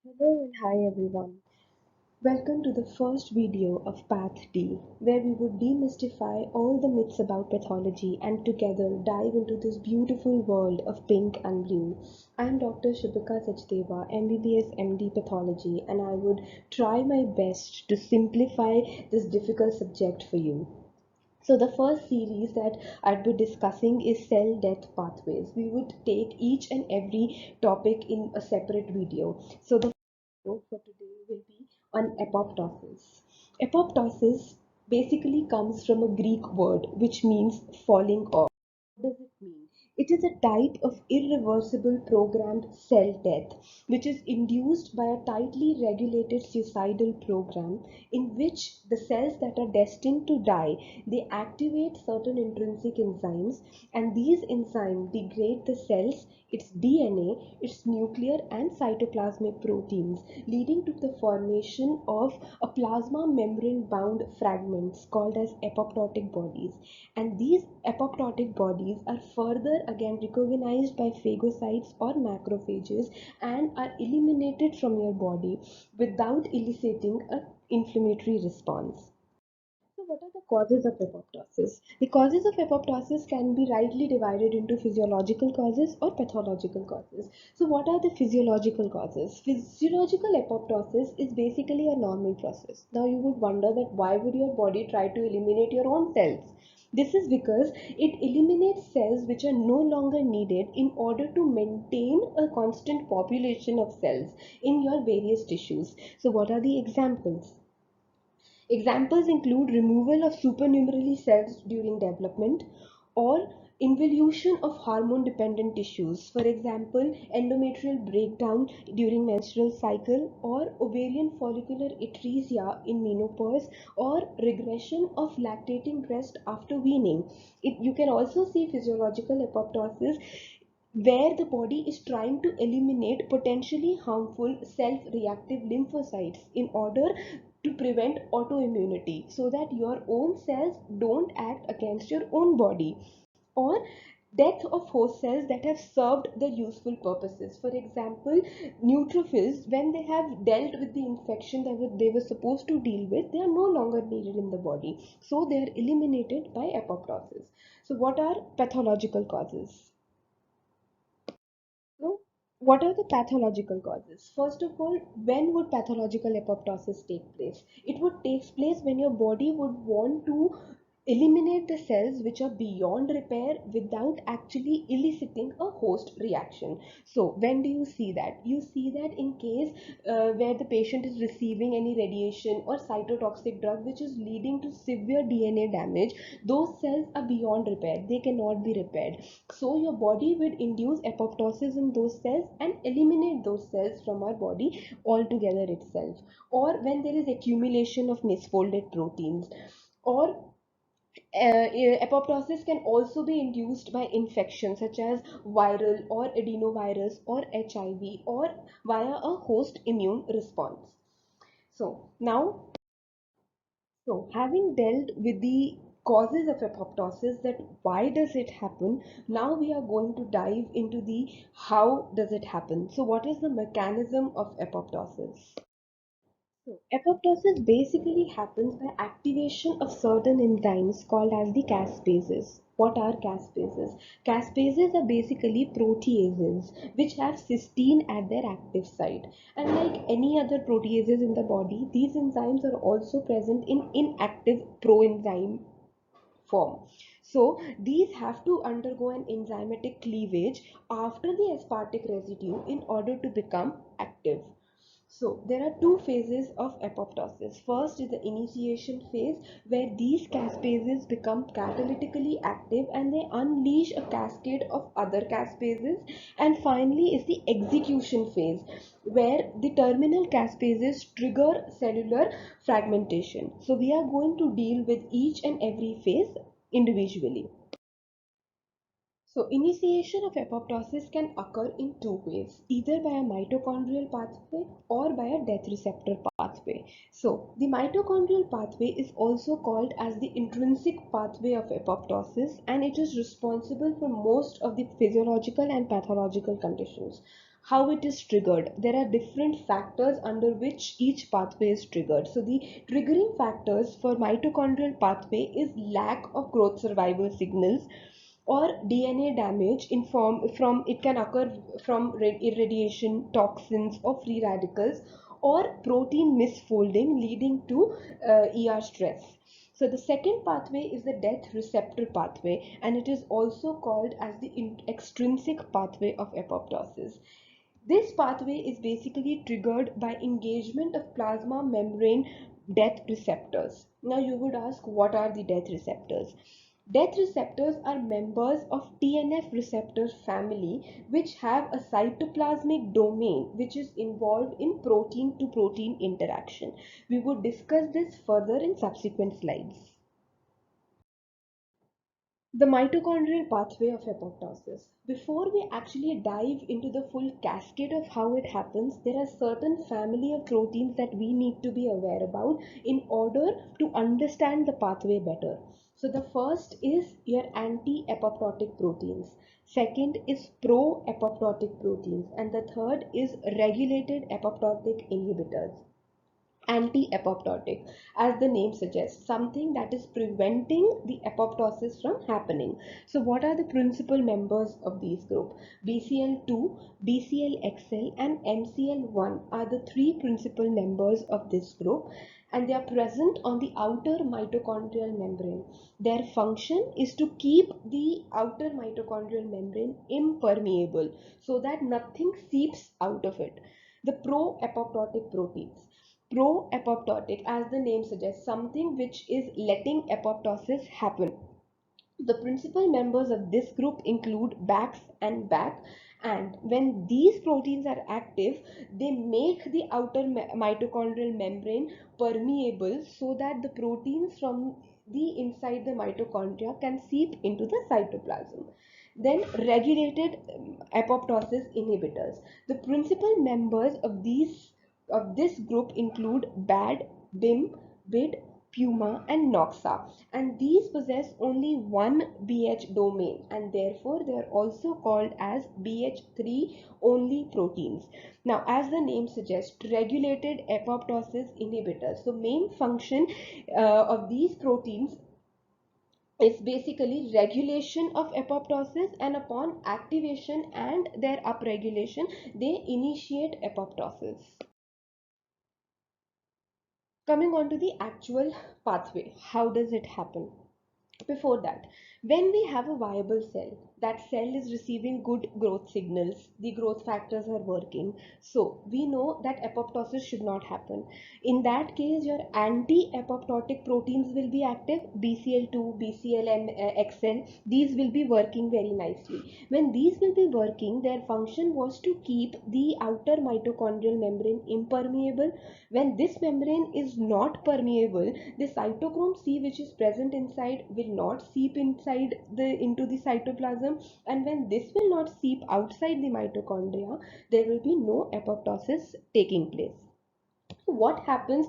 Hello and hi everyone. Welcome to the first video of Path D, where we would demystify all the myths about pathology and together dive into this beautiful world of pink and blue. I am Dr. Shubhika Sachdeva, MBBS MD Pathology, and I would try my best to simplify this difficult subject for you. So the first series that I'd be discussing is cell death pathways. We would take each and every topic in a separate video. So the video for today will be on apoptosis. Apoptosis basically comes from a Greek word which means falling off. What does it mean? It is a type of irreversible programmed cell death which is induced by a tightly regulated suicidal program in which the cells that are destined to die, they activate certain intrinsic enzymes, and these enzymes degrade the cells, its DNA, its nuclear and cytoplasmic proteins, leading to the formation of a plasma membrane bound fragments called as apoptotic bodies. And these apoptotic bodies are further again recognized by phagocytes or macrophages and are eliminated from your body without eliciting an inflammatory response. So what are the causes of apoptosis? The causes of apoptosis can be rightly divided into physiological causes or pathological causes. So what are the physiological causes? Physiological apoptosis is basically a normal process. Now you would wonder that why would your body try to eliminate your own cells? This is because it eliminates cells which are no longer needed in order to maintain a constant population of cells in your various tissues. So what are the examples? Examples include removal of supernumerary cells during development or involution of hormone-dependent tissues, for example, endometrial breakdown during menstrual cycle or ovarian follicular atresia in menopause or regression of lactating breast after weaning. You can also see physiological apoptosis where the body is trying to eliminate potentially harmful self-reactive lymphocytes in order to prevent autoimmunity so that your own cells don't act against your own body, or death of host cells that have served their useful purposes. For example, neutrophils, when they have dealt with the infection that they were supposed to deal with, they are no longer needed in the body, so they are eliminated by apoptosis. So what are pathological causes? So, what are the pathological causes? First of all, when would pathological apoptosis take place? It would take place when your body would want to eliminate the cells which are beyond repair without actually eliciting a host reaction. So, when do you see that? You see that in case where the patient is receiving any radiation or cytotoxic drug which is leading to severe DNA damage, those cells are beyond repair. They cannot be repaired. So your body will induce apoptosis in those cells and eliminate those cells from our body altogether itself. Or when there is accumulation of misfolded proteins, or apoptosis can also be induced by infections such as viral or adenovirus or HIV or via a host immune response. So having dealt with the causes of apoptosis, that why does it happen, now we are going to dive into the how does it happen. So what is the mechanism of apoptosis? So, apoptosis basically happens by activation of certain enzymes called as the caspases. What are caspases? Caspases are basically proteases which have cysteine at their active site. And like any other proteases in the body, these enzymes are also present in inactive proenzyme form. So these have to undergo an enzymatic cleavage after the aspartic residue in order to become active. So there are two phases of apoptosis. First is the initiation phase where these caspases become catalytically active and they unleash a cascade of other caspases. And finally is the execution phase where the terminal caspases trigger cellular fragmentation. So we are going to deal with each and every phase individually. So initiation of apoptosis can occur in two ways, either by a mitochondrial pathway or by a death receptor pathway. So the mitochondrial pathway is also called as the intrinsic pathway of apoptosis, and it is responsible for most of the physiological and pathological conditions. how it is triggered. There are different factors under which each pathway is triggered. So the triggering factors for mitochondrial pathway is lack of growth survival signals, or DNA damage in form from, it can occur from irradiation, toxins, or free radicals, or protein misfolding leading to ER stress. So the second pathway is the death receptor pathway, and it is also called as the extrinsic pathway of apoptosis. This pathway is basically triggered by engagement of plasma membrane death receptors. Now you would ask, what are the death receptors? Death receptors are members of TNF receptor family which have a cytoplasmic domain which is involved in protein to protein interaction. We would discuss this further in subsequent slides. The mitochondrial pathway of apoptosis. Before we actually dive into the full cascade of how it happens, there are certain family of proteins that we need to be aware about in order to understand the pathway better. So the first is your anti-apoptotic proteins. Second is pro-apoptotic proteins, and the third is regulated apoptotic inhibitors. Anti-apoptotic, as the name suggests, something that is preventing the apoptosis from happening. So what are the principal members of these group? BCL2, BCLXL, and MCL1 are the three principal members of this group, and they are present on the outer mitochondrial membrane. Their function is to keep the outer mitochondrial membrane impermeable so that nothing seeps out of it. The pro-apoptotic proteins. Pro-apoptotic, as the name suggests, something which is letting apoptosis happen. The principal members of this group include BAX and BAC, and when these proteins are active, they make the outer mitochondrial membrane permeable so that the proteins from the inside the mitochondria can seep into the cytoplasm. Then regulated apoptosis inhibitors. The principal members of this group include BAD, BIM, BID, Puma, and Noxa, and these possess only one BH domain, and therefore they are also called as BH3 only proteins. Now, as the name suggests, regulated apoptosis inhibitors. So main function of these proteins is basically regulation of apoptosis, and upon activation and their upregulation, they initiate apoptosis. Coming on to the actual pathway, how does it happen? Before that, when we have a viable cell, that cell is receiving good growth signals, the growth factors are working, so we know that apoptosis should not happen. In that case, your anti-apoptotic proteins will be active. BCL2, BCLXL, these will be working very nicely. When these will be working, their function was to keep the outer mitochondrial membrane impermeable. When this membrane is not permeable, the cytochrome C which is present inside will not seep into the cytoplasm, and when this will not seep outside the mitochondria, there will be no apoptosis taking place. What happens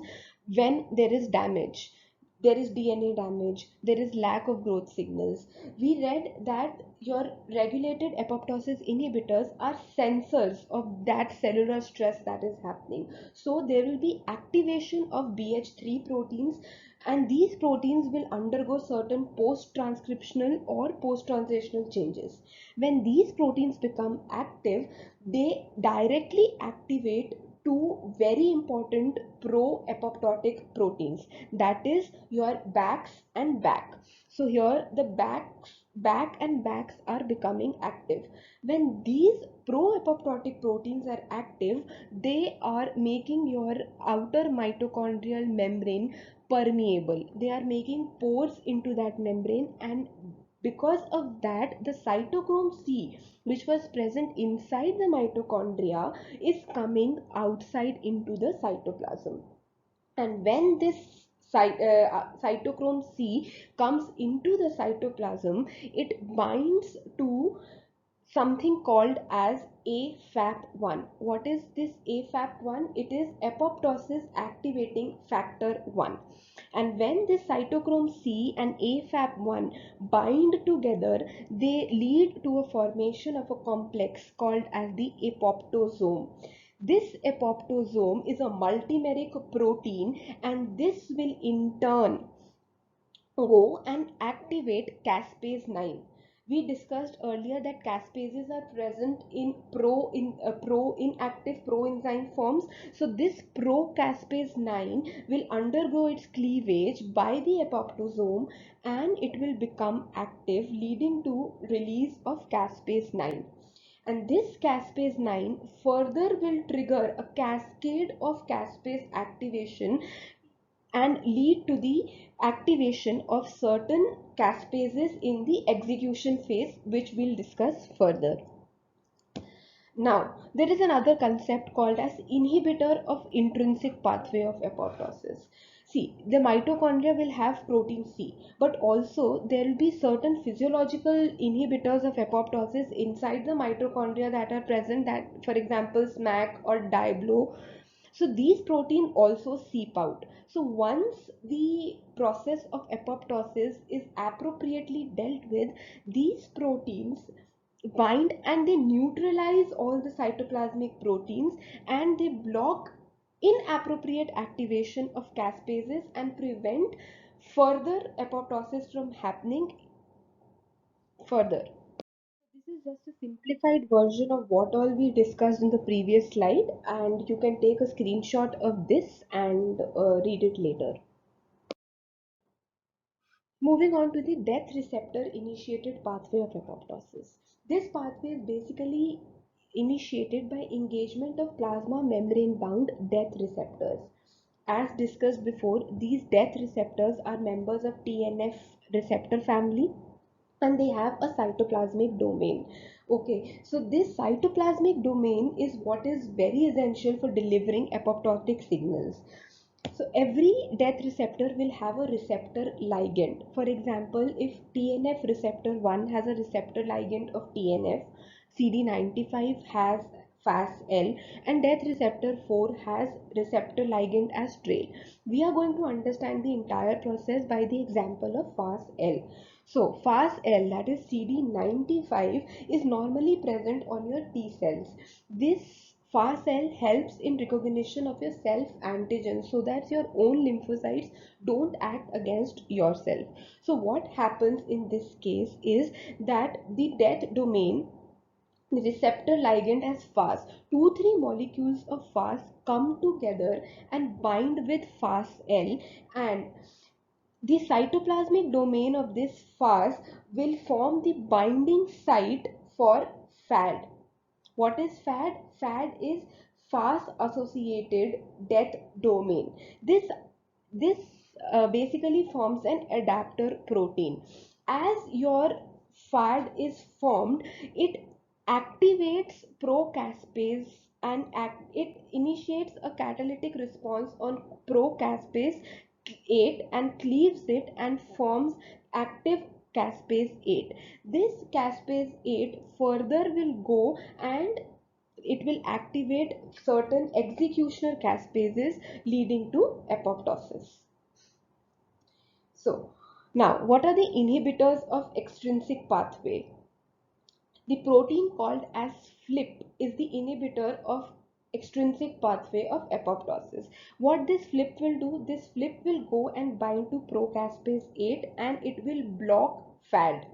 when there is damage? There is DNA damage, there is lack of growth signals. We read that your regulated apoptosis inhibitors are sensors of that cellular stress that is happening. So there will be activation of BH3 proteins, and these proteins will undergo certain post-transcriptional or post-translational changes. When these proteins become active, they directly activate two very important pro-apoptotic proteins, that is your BAX and BAC. So here the BAC and BACs are becoming active. When these pro-apoptotic proteins are active, they are making your outer mitochondrial membrane permeable. They are making pores into that membrane, and because of that, the cytochrome C which was present inside the mitochondria is coming outside into the cytoplasm. And when this cytochrome C comes into the cytoplasm, it binds to something called as AFAP1. What is this AFAP1? It is apoptosis activating factor 1. And when this cytochrome C and AFAP1 bind together, they lead to a formation of a complex called as the apoptosome. This apoptosome is a multimeric protein, and this will in turn go and activate caspase 9. We discussed earlier that caspases are present in inactive proenzyme forms. So this procaspase 9 will undergo its cleavage by the apoptosome, and it will become active, leading to release of caspase 9. And this caspase 9 further will trigger a cascade of caspase activation and lead to the activation of certain caspases in the execution phase, which we'll discuss further. Now, there is another concept called as inhibitor of intrinsic pathway of apoptosis. See, the mitochondria will have protein C, but also there will be certain physiological inhibitors of apoptosis inside the mitochondria that are present, that for example SMAC or diblo. So these protein also seep out. So once the process of apoptosis is appropriately dealt with, these proteins bind and they neutralize all the cytoplasmic proteins, and they block inappropriate activation of caspases and prevent further apoptosis from happening further. This is just a simplified version of what all we discussed in the previous slide, and you can take a screenshot of this and read it later. Moving on to the death receptor initiated pathway of apoptosis. This pathway is basically initiated by engagement of plasma membrane bound death receptors. As discussed before, these death receptors are members of TNF receptor family, and they have a cytoplasmic domain. Okay, so this cytoplasmic domain is what is very essential for delivering apoptotic signals. So every death receptor will have a receptor ligand. For example, if TNF receptor 1 has a receptor ligand of TNF, CD95 has FAS-L, and death receptor 4 has receptor ligand as trail. We are going to understand the entire process by the example of FAS-L. So FAS-L, that is CD95, is normally present on your T cells. This FAS-L helps in recognition of your self antigen, so that your own lymphocytes don't act against yourself. So what happens in this case is that the death domain, the receptor ligand as FAS, 2-3 molecules of FAS come together and bind with FAS-L, and the cytoplasmic domain of this FAS will form the binding site for FAD. What is FAD? FAD is FAS associated death domain. This basically forms an adapter protein. As your FAD is formed, it activates procaspase, and it initiates a catalytic response on procaspase 8 and cleaves it and forms active caspase 8. This caspase 8 further will go and it will activate certain executioner caspases, leading to apoptosis. So now, what are the inhibitors of extrinsic pathway? The protein called as FLIP is the inhibitor of extrinsic pathway of apoptosis. What this FLIP will do, this FLIP will go and bind to procaspase 8 and it will block FAD.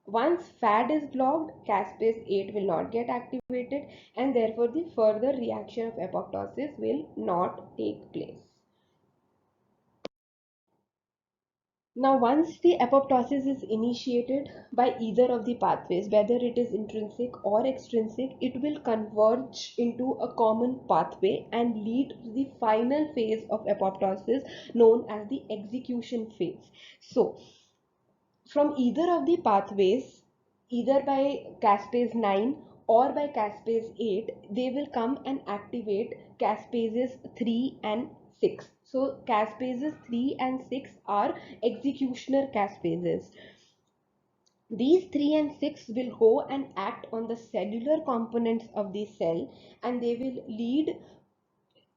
Once FAD is blocked, caspase 8 will not get activated, and therefore the further reaction of apoptosis will not take place. Now, once the apoptosis is initiated by either of the pathways, whether it is intrinsic or extrinsic, it will converge into a common pathway and lead to the final phase of apoptosis, known as the execution phase. So, from either of the pathways, either by caspase 9 or by caspase 8, they will come and activate caspases 3 and 6. So caspases 3 and 6 are executioner caspases. These 3 and 6 will go and act on the cellular components of the cell, and they will lead,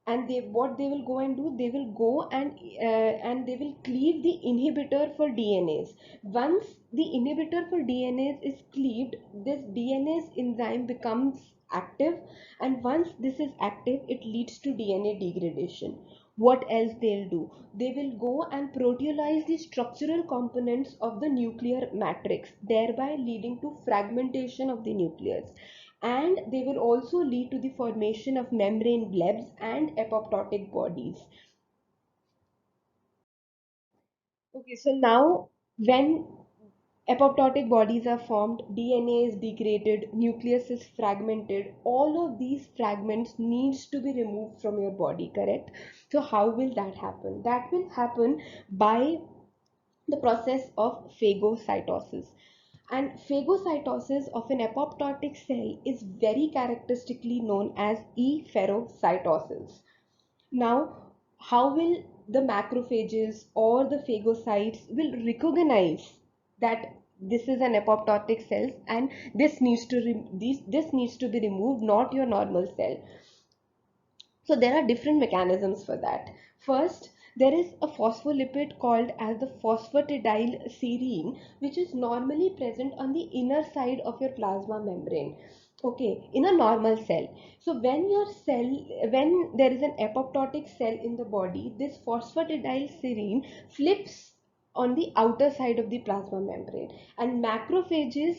and they what they will go and do, they will go and they will cleave the inhibitor for DNAs. Once the inhibitor for DNAs is cleaved, this DNase enzyme becomes active, and once this is active, it leads to DNA degradation. What else they'll do? They will go and proteolyze the structural components of the nuclear matrix, thereby leading to fragmentation of the nucleus, and they will also lead to the formation of membrane blebs and apoptotic bodies. Okay, so now when apoptotic bodies are formed, DNA is degraded, nucleus is fragmented, all of these fragments needs to be removed from your body, correct? So how will that happen? That will happen by the process of phagocytosis. And phagocytosis of an apoptotic cell is very characteristically known as efferocytosis. Now, how will the macrophages or the phagocytes will recognize that this is an apoptotic cell, and this needs to be removed, not your normal cell? So there are different mechanisms for that. First, there is a phospholipid called as the phosphatidyl serine, which is normally present on the inner side of your plasma membrane. Okay, in a normal cell. So when there is an apoptotic cell in the body, this phosphatidyl serine flips on the outer side of the plasma membrane, and macrophages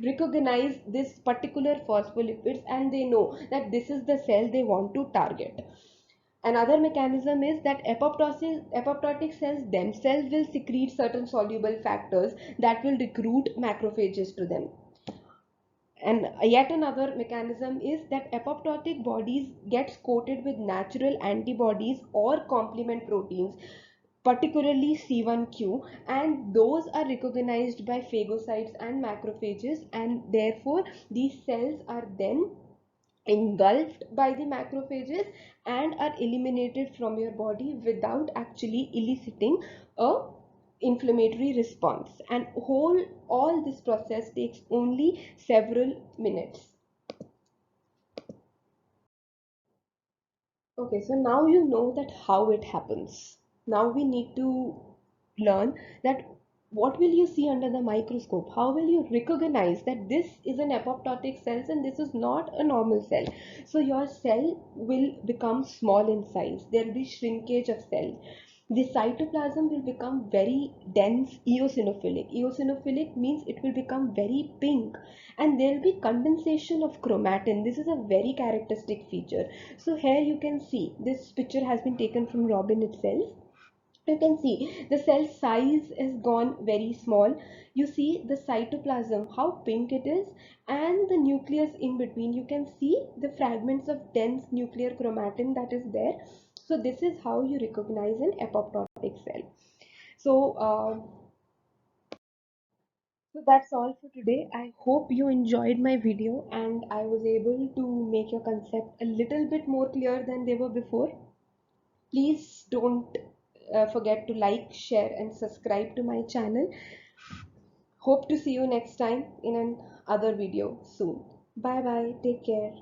recognize this particular phospholipids, and they know that this is the cell they want to target. Another mechanism is that apoptotic cells themselves will secrete certain soluble factors that will recruit macrophages to them. And yet another mechanism is that apoptotic bodies gets coated with natural antibodies or complement proteins, particularly C1q, and those are recognized by phagocytes and macrophages, and therefore these cells are then engulfed by the macrophages and are eliminated from your body without actually eliciting a inflammatory response, and all this process takes only several minutes. Okay, so now you know that how it happens. Now we need to learn that what will you see under the microscope? How will you recognize that this is an apoptotic cell and this is not a normal cell? So your cell will become small in size. There will be shrinkage of cells. The cytoplasm will become very dense eosinophilic. Eosinophilic means it will become very pink, and there will be condensation of chromatin. This is a very characteristic feature. So here you can see this picture has been taken from Robin itself. You can see the cell size is gone very small. You see the cytoplasm, how pink it is, and the nucleus in between. You can see the fragments of dense nuclear chromatin that is there. So this is how you recognize an apoptotic cell. So so that's all for today. I hope you enjoyed my video and I was able to make your concept a little bit more clear than they were before. Please don't forget to like, share, and subscribe to my channel. Hope to see you next time in another video soon. Bye bye. Take care.